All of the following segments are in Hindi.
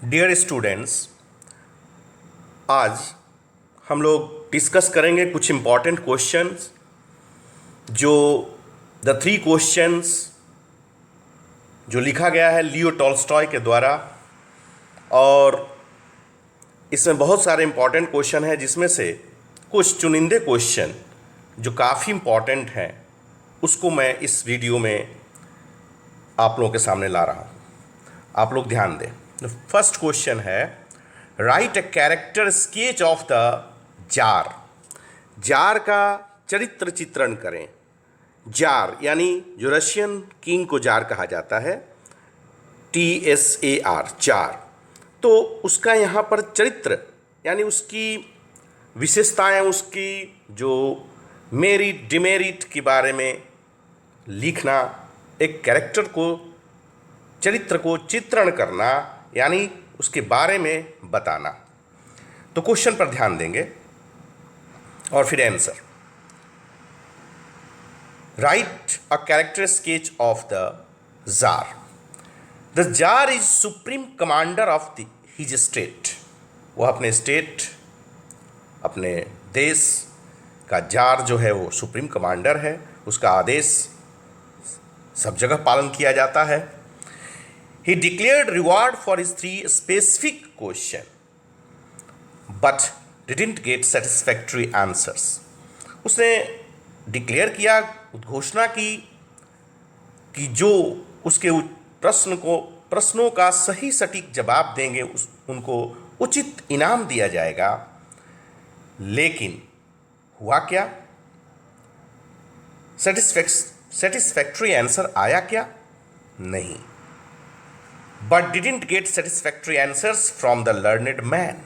डियर स्टूडेंट्स, आज हम लोग डिस्कस करेंगे कुछ इम्पॉर्टेंट क्वेश्चंस जो द थ्री क्वेश्चंस जो लिखा गया है लियो टॉल्स्टॉय के द्वारा। और इसमें बहुत सारे इम्पॉर्टेंट क्वेश्चन हैं जिसमें से कुछ चुनिंदे क्वेश्चन जो काफ़ी इम्पॉर्टेंट हैं उसको मैं इस वीडियो में आप लोगों के सामने ला रहा हूँ। आप लोग ध्यान दें। द फर्स्ट क्वेश्चन है, right a character sketch of the jar. Jar का चरित्र चित्रण करें। जार यानी जो रशियन किंग को जार कहा जाता है, TSAR, जार। तो उसका यहाँ पर चरित्र यानी उसकी विशेषताएं, उसकी जो मेरिट डिमेरिट के बारे में लिखना, एक कैरेक्टर को, चरित्र को चित्रण करना यानी उसके बारे में बताना। तो क्वेश्चन पर ध्यान देंगे और फिर answer. Right a character sketch of the jar. The jar is supreme commander of the his state. वह अपने स्टेट, अपने देश का जार जो है वो सुप्रीम कमांडर है। उसका आदेश सब जगह पालन किया जाता है। He declared reward for his three specific questions, but didn't get satisfactory answers. उसने डिक्लेयर किया, घोषणा की कि जो उसके प्रश्नों का सही सटीक जवाब देंगे उनको उचित इनाम दिया जाएगा। लेकिन हुआ क्या? सेटिस्फैक्ट्री आंसर आया क्या? नहीं। But didn't get satisfactory answers from the learned man.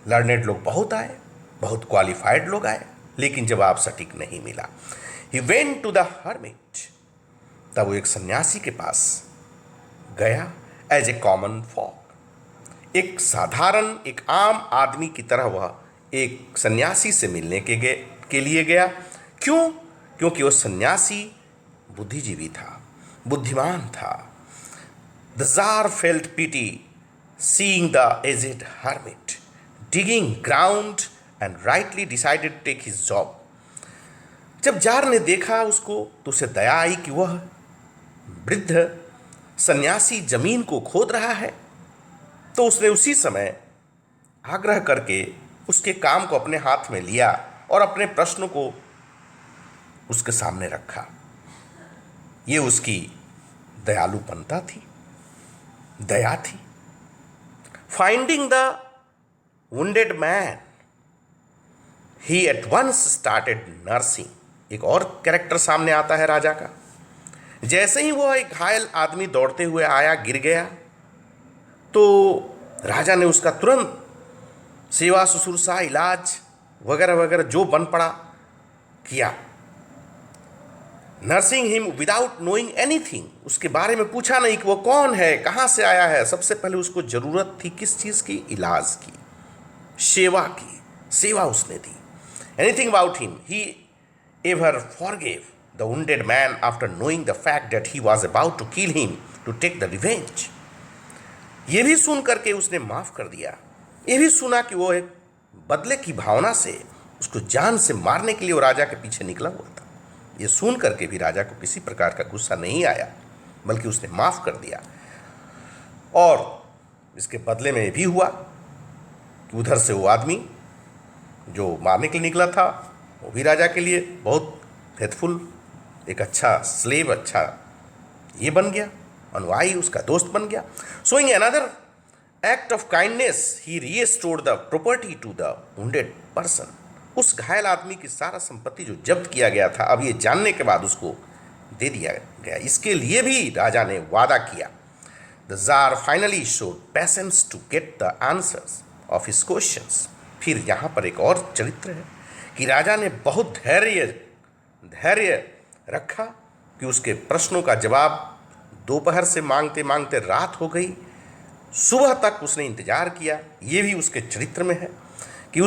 Learned लोग बहुत आए, बहुत क्वालिफाइड लोग आए, लेकिन जवाब सटीक नहीं मिला। He went to the hermit. तब वो एक सन्यासी के पास गया एज ए कॉमन फॉक। एक साधारण, एक आम आदमी की तरह वह एक सन्यासी से मिलने के लिए गया। क्यों? क्योंकि वो सन्यासी बुद्धिजीवी था, बुद्धिमान था। The Tsar felt pity seeing the aged hermit digging ground and rightly decided to take his job. जब जार ने देखा उसको तो उसे दया आई कि वह वृद्ध सन्यासी जमीन को खोद रहा है। तो उसने उसी समय आग्रह करके उसके काम को अपने हाथ में लिया और अपने प्रश्नों को उसके सामने रखा। ये उसकी दयालुपनता थी, दया थी। Finding the wounded man, he at once started nursing. एक और कैरेक्टर सामने आता है राजा का। जैसे ही वह एक घायल आदमी दौड़ते हुए आया, गिर गया, तो राजा ने उसका तुरंत सेवा शुश्रूषा, इलाज वगैरह वगैरह जो बन पड़ा किया। Nursing him without knowing anything. उसके बारे में पूछा नहीं कि वो कौन है, कहाँ से आया है। सबसे पहले उसको जरूरत थी किस चीज़ की? इलाज की, सेवा की। सेवा उसने दी। Anything about him he ever forgave the wounded man after knowing the fact that he was about to kill him to take the revenge. ये भी सुन करके उसने माफ कर दिया। ये भी सुना कि वो एक बदले की भावना से उसको जान से मारने के लिए वो राजा के पीछे निकला हुआ था। ये सुन करके भी राजा को किसी प्रकार का गुस्सा नहीं आया, बल्कि उसने माफ कर दिया। और इसके बदले में ये भी हुआ कि उधर से वो आदमी जो मारने के लिए निकला था वो भी राजा के लिए बहुत फेथफुल, एक अच्छा स्लेव, अच्छा ये बन गया, अनुयायी, उसका दोस्त बन गया। Showing another act of kindness he restored the property to the wounded person. उस घायल आदमी की सारा संपत्ति जो जब्त किया गया था, अब ये जानने के बाद उसको दे दिया गया। इसके लिए भी राजा ने वादा किया। The tsar finally showed patience to get the answers of his questions. फिर यहाँ पर एक और चरित्र है कि राजा ने बहुत धैर्य रखा कि उसके प्रश्नों का जवाब दोपहर से मांगते मांगते रात हो गई। सुबह तक उसने इंतजार किया। ये भी उसके चरित्र में है कि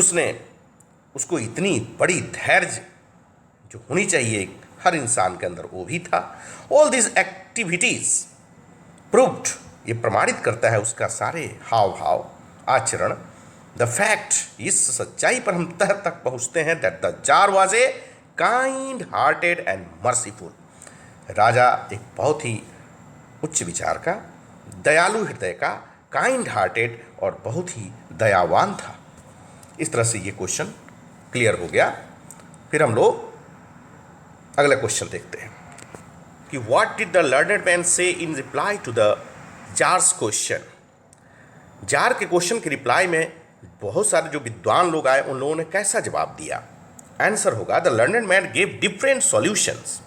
उसको इतनी बड़ी धैर्य जो होनी चाहिए हर इंसान के अंदर वो भी था। ऑल दिस एक्टिविटीज प्रूव्ड, ये प्रमाणित करता है उसका सारे हाव भाव आचरण। द फैक्ट, इस सच्चाई पर हम तह तक पहुंचते हैं, that the tsar was a kind hearted and merciful. राजा एक बहुत ही उच्च विचार का, दयालु हृदय का, काइंड हार्टेड और बहुत ही दयावान था। इस तरह से ये क्वेश्चन क्लियर हो गया। फिर हम लोग अगला क्वेश्चन देखते हैं कि what did the learned man say in reply to the tsar's question. Tsar के क्वेश्चन के रिप्लाई में बहुत सारे जो विद्वान लोग आए उन लोगों ने कैसा जवाब दिया। आंसर होगा, the learned man gave different solutions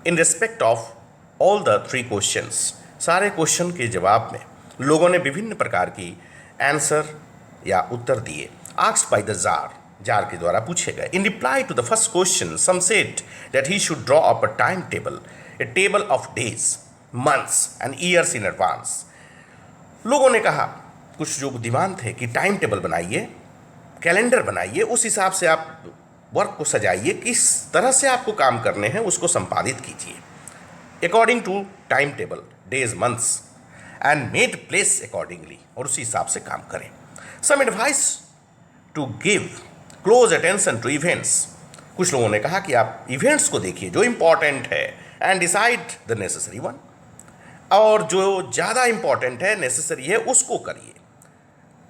in respect of all the three questions. सारे क्वेश्चन के जवाब में लोगों ने विभिन्न प्रकार की आंसर या उत्तर दिए। आस्क्ड बाय द जार के द्वारा पूछे गए। In reply to the first question some said that he should draw up a time table, a table of days, months and years in advance. लोगों ने कहा, कुछ जो बुद्धिमान थे, कि टाइम टेबल बनाइए, कैलेंडर बनाइए, उस हिसाब से आप वर्क को सजाइए, किस तरह से आपको काम करने हैं उसको संपादित कीजिए according to time table, days, months and made place accordingly, और उसी हिसाब से काम करें। Some advice to give close attention to events. कुछ लोगों ने कहा कि आप इवेंट्स को देखिए जो इंपॉर्टेंट है, and decide the necessary one, और जो ज़्यादा इंपॉर्टेंट है, नेसेसरी है, उसको करिए,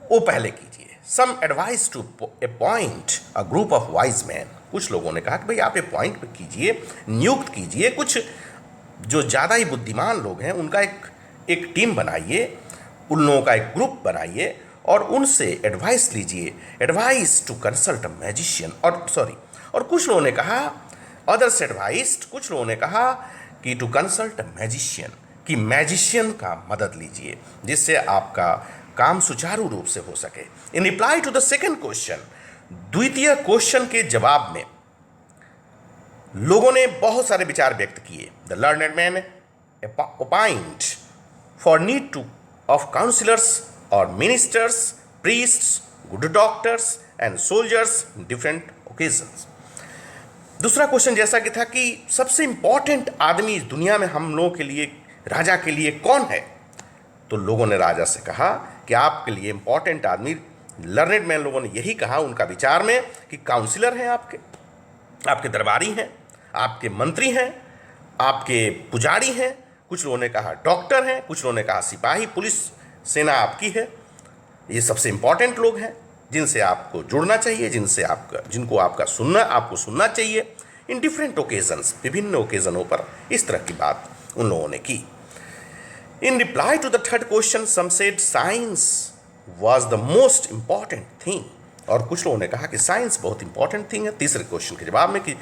वो पहले कीजिए। Some advice to appoint a group of wise man. कुछ लोगों ने कहा कि भाई आप अपॉइंट कीजिए, नियुक्त कीजिए कुछ जो ज़्यादा ही बुद्धिमान लोग हैं, उनका एक टीम बनाइए, उन लोगों का एक ग्रुप बनाइए और उनसे एडवाइस लीजिए। Advice to consult a magician, और कुछ लोगों ने कहा, अदर्स एडवाइस्ड, कुछ लोगों ने कहा कि टू कंसल्ट अ मैजिशियन, कि मैजिशियन का मदद लीजिए जिससे आपका काम सुचारू रूप से हो सके। In reply to the second question, द्वितीय क्वेश्चन के जवाब में लोगों ने बहुत सारे विचार व्यक्त किए। The learned man opined for need to of councillors और ministers, priests, good doctors and soldiers in different occasions. दूसरा क्वेश्चन जैसा कि था कि सबसे इंपॉर्टेंट आदमी इस दुनिया में हम लोगों के लिए, राजा के लिए कौन है, तो लोगों ने राजा से कहा कि आपके लिए इंपॉर्टेंट आदमी, लर्नेड मैन लोगों ने यही कहा उनका विचार में, कि काउंसिलर हैं, आपके दरबारी हैं, आपके मंत्री हैं, आपके पुजारी हैं, कुछ लोगों ने कहा डॉक्टर हैं, कुछ लोगों ने कहा सिपाही, पुलिस सेना आपकी है। ये सबसे इंपॉर्टेंट लोग हैं जिनसे आपको जुड़ना चाहिए, जिनको आपको सुनना चाहिए। इन डिफरेंट ओकेजन्स, विभिन्न ओकेजनों पर इस तरह की बात उन लोगों ने की। In reply to the third question some said science was the most important thing, और कुछ लोगों ने कहा कि साइंस बहुत इंपॉर्टेंट थिंग है। तीसरे क्वेश्चन के जवाब में कि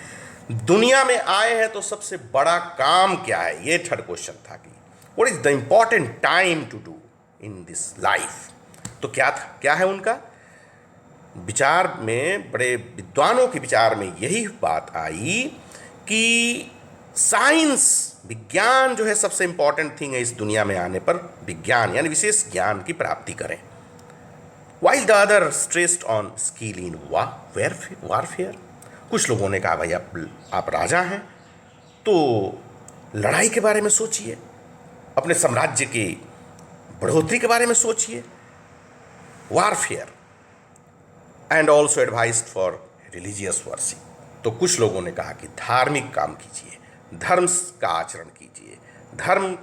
दुनिया में आए हैं तो सबसे बड़ा काम क्या है, ये थर्ड क्वेश्चन था कि what is the important time to do in this life. तो क्या था, क्या है उनका विचार में, बड़े विद्वानों के विचार में यही बात आई कि साइंस, विज्ञान जो है सबसे इंपॉर्टेंट थिंग है इस दुनिया में आने पर, विज्ञान यानी विशेष ज्ञान की प्राप्ति करें। While the other stressed on skill in warfare. कुछ लोगों ने कहा भाई आप राजा हैं तो लड़ाई के बारे में सोचिए, अपने साम्राज्य की बढ़ोतरी के बारे में सोचिए, warfare, and also advised for religious worship. तो कुछ लोगों ने कहा कि धार्मिक काम कीजिए, धर्म का आचरण कीजिए, धर्म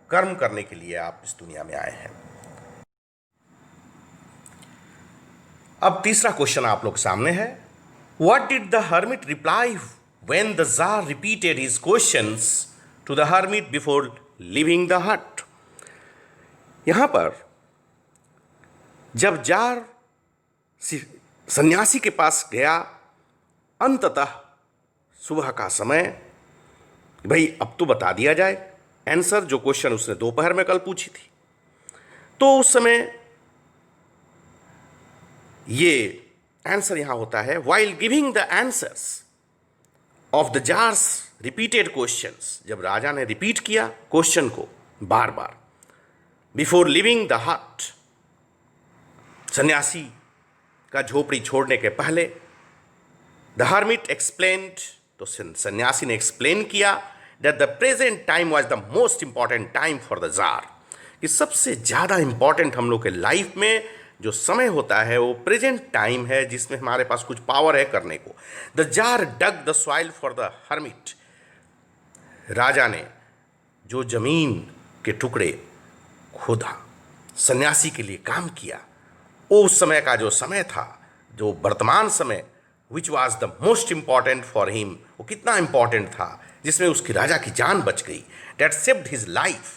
कर्म करने के लिए आप इस दुनिया में आए हैं। अब तीसरा क्वेश्चन आप लोग सामने है, what did the hermit reply when the tsar repeated his questions to the hermit before living the hut. यहां पर जब जार सन्यासी के पास गया, अंततः सुबह का समय, भाई अब तो बता दिया जाए आंसर, जो क्वेश्चन उसने दोपहर में कल पूछी थी। तो उस समय ये आंसर यहां होता है, while giving the answers of the jars repeated questions. जब राजा ने रिपीट किया क्वेश्चन को बार बार, बिफोर लिविंग द हट, सन्यासी का झोपड़ी छोड़ने के पहले, द हर्मिट एक्सप्लेन्ड, तो सन्यासी ने एक्सप्लेन किया that the present time was the most important time for the jar, कि सबसे ज़्यादा इम्पॉर्टेंट हम लोग के लाइफ में जो समय होता है वो प्रेजेंट टाइम है, जिसमें हमारे पास कुछ पावर है करने को। The tsar dug the soil for the hermit. राजा ने जो जमीन के टुकड़े खोदा, सन्यासी के लिए काम किया। वो उस समय का जो समय था, जो वर्तमान समय, which was the most important for him, वो कितना इम्पॉर्टेंट था, जिसमें उसकी राजा की जान बच गई। डेट सेव्ड हिज लाइफ,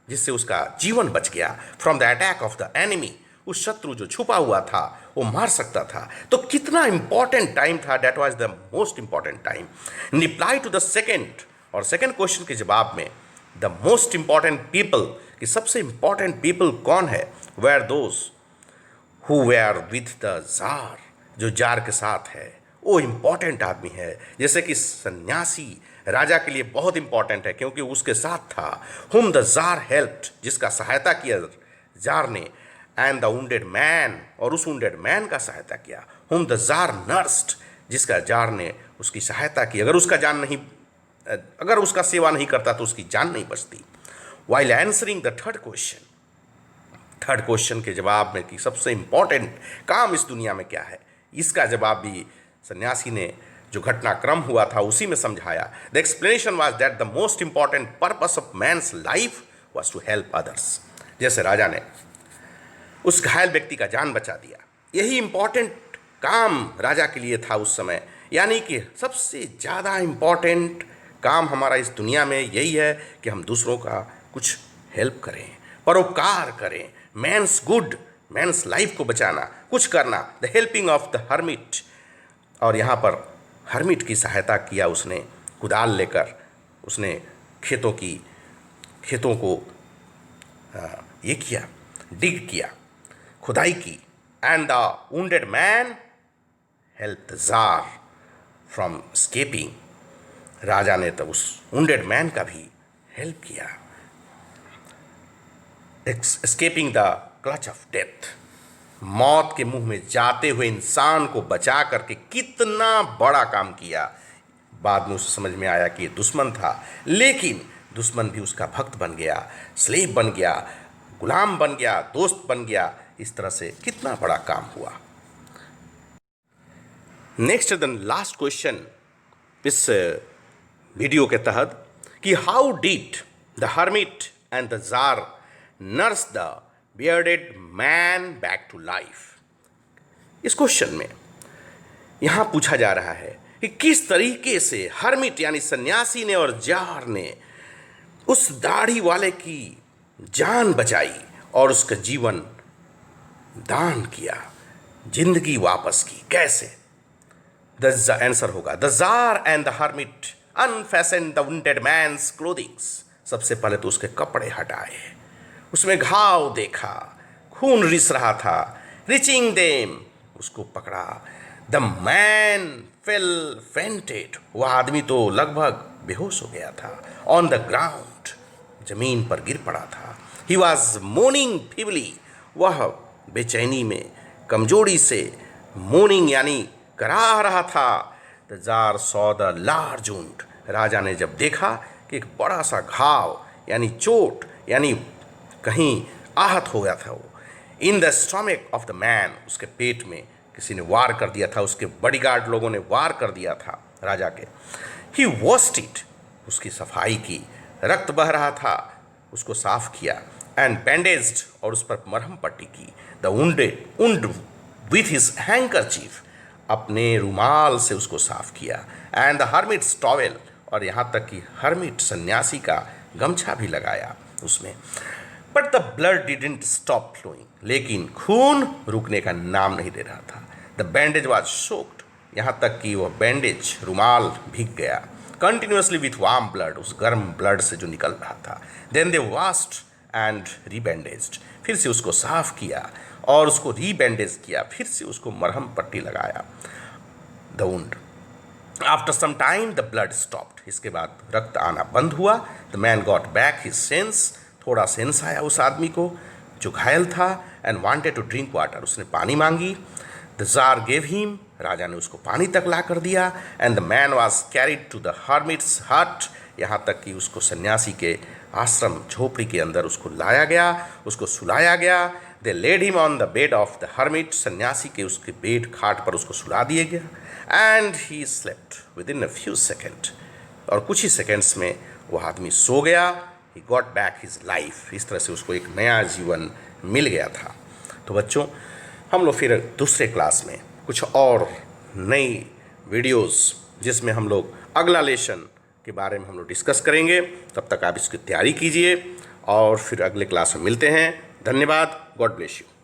जिससे उसका जीवन बच गया from the attack of the enemy. उस शत्रु जो छुपा हुआ था वो मार सकता था। तो कितना इंपॉर्टेंट टाइम था, that was the most important time. Reply to the second, और सेकेंड क्वेश्चन के जवाब में, द मोस्ट इंपॉर्टेंट पीपल, कि सबसे इंपॉर्टेंट पीपल कौन है, where those who were with the tsar, जो जार के साथ है वो इंपॉर्टेंट आदमी है। जैसे कि सन्यासी राजा के लिए बहुत इंपॉर्टेंट है क्योंकि उसके साथ था। हुम द जार हेल्प्ड, जिसका सहायता किया जार ने, एंड द वुंडेड मैन, और उस वुंडेड मैन का सहायता किया। हुम द जार नर्स्ड, जिसका जार ने उसकी सहायता की। अगर उसका सेवा नहीं करता तो उसकी जान नहीं बचती। While answering the third question के जवाब में कि सबसे इंपॉर्टेंट काम इस दुनिया में क्या है, इसका जवाब भी सन्यासी ने जो घटनाक्रम हुआ था उसी में समझाया। The explanation was that the most important purpose of man's life was to help others. जैसे राजा ने उस घायल व्यक्ति का जान बचा दिया, यही इंपॉर्टेंट काम राजा के लिए था उस समय। यानी कि सबसे ज़्यादा इंपॉर्टेंट काम हमारा इस दुनिया में यही है कि हम दूसरों का कुछ हेल्प करें, परोपकार करें। मैंस गुड, मैंस लाइफ को बचाना, कुछ करना। The helping of the hermit, और यहाँ पर हर्मिट की सहायता किया उसने। कुदाल लेकर उसने खेतों को ये किया, डिग किया, खुदाई की। And the wounded man help the tsar from escaping. राजा ने तो उस वुंडेड मैन का भी हेल्प किया, escaping the clutch of death. मौत के मुंह में जाते हुए इंसान को बचा करके कितना बड़ा काम किया। बाद में उसे समझ में आया कि ये दुश्मन था, लेकिन दुश्मन भी उसका भक्त बन गया, स्लेव बन गया, गुलाम बन गया, दोस्त बन गया। इस तरह से कितना बड़ा काम हुआ। नेक्स्ट द लास्ट क्वेश्चन इस वीडियो के तहत कि how did the hermit and the tsar nurse the bearded man back to life. इस क्वेश्चन में यहां पूछा जा रहा है कि किस तरीके से हर्मिट यानी सन्यासी ने और जार ने उस दाढ़ी वाले की जान बचाई और उसका जीवन दान किया, जिंदगी वापस की। कैसे? द आंसर होगा the tsar and the hermit unfasten the wounded man's clothings. सबसे पहले तो उसके कपड़े हटाए, उसमें घाव देखा, खून रिस रहा था। रिचिंग देम, उसको पकड़ा। द मैन फेल फेंटेड, वह आदमी तो लगभग बेहोश हो गया था। ऑन द ग्राउंड, जमीन पर गिर पड़ा था। ही वॉज मोर्निंग फीवली, वह बेचैनी में कमजोरी से मोर्निंग यानी करा रहा था। The tsar saw the large wound, राजा ने जब देखा कि एक बड़ा सा घाव यानी चोट यानी कहीं आहत हो गया था वो, in the stomach of the man, उसके पेट में किसी ने वार कर दिया था, उसके बॉडीगार्ड लोगों ने वार कर दिया था राजा के। ही वॉश्ड इट, उसकी सफाई की। रक्त बह रहा था, उसको साफ किया। एंड बैंडेज्ड, और उस पर मरहम पट्टी की। The wound with his handkerchief, अपने रुमाल से उसको साफ किया। एंड द हर्मिट्स टॉवेल, और यहाँ तक कि हर्मिट सन्यासी का गमछा भी लगाया उसमें। But the blood didn't stop flowing, लेकिन खून रुकने का नाम नहीं ले रहा था। द बैंडेज वॉज सोक्ड, यहाँ तक कि वह बैंडेज रुमाल भीग गया। कंटिन्यूसली विथ वार्म ब्लड, उस गर्म ब्लड से जो निकल रहा था। देन दे वॉश्ड एंड रीबैंडेज्ड, फिर से उसको साफ किया और उसको रीबैंडेज किया, फिर से उसको मरहम पट्टी लगाया। The wound after some time the blood stopped, इसके बाद रक्त आना बंद हुआ। The man got back his sense, थोड़ा सेंस आया उस आदमी को जो घायल था। And wanted to drink water, उसने पानी मांगी। द जार गेव हिम, राजा ने उसको पानी तक ला कर दिया। And the man was carried to the hermit's hut, यहाँ तक कि उसको सन्यासी के आश्रम झोपड़ी के अंदर उसको लाया गया, उसको सुलाया गया। They laid him on the bed of the hermit, सन्यासी के उसके बेड खाट पर उसको सुला दिया गया। And he slept with in a few second, और कुछ ही सेकेंड्स में वह आदमी सो गया। He got back his life, इस तरह से उसको एक नया जीवन मिल गया था। तो बच्चों, हम लोग फिर दूसरे क्लास में कुछ और नई वीडियोस जिसमें हम लोग अगला लेसन के बारे में हम लोग डिस्कस करेंगे। तब तक आप इसकी तैयारी कीजिए और फिर अगले क्लास में मिलते हैं। धन्यवाद। God bless you.